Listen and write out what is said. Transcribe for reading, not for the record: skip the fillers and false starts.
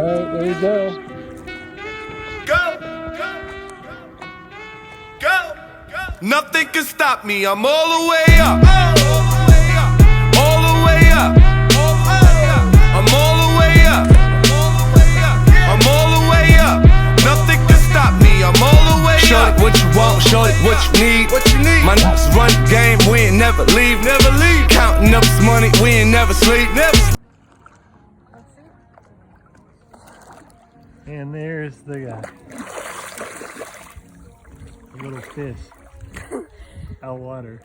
right, there you go. Go, go. Nothing can stop me. I'm all the way up. All the way up. I'm all the way up. I'm all the way up. Nothing can stop me. I'm all the way up. Shorty, what you want? Shorty, what you need? My niggas run the game. We ain't never leave. Counting up this money. We ain't never sleep. And there's the guy. The little fish. Out of water.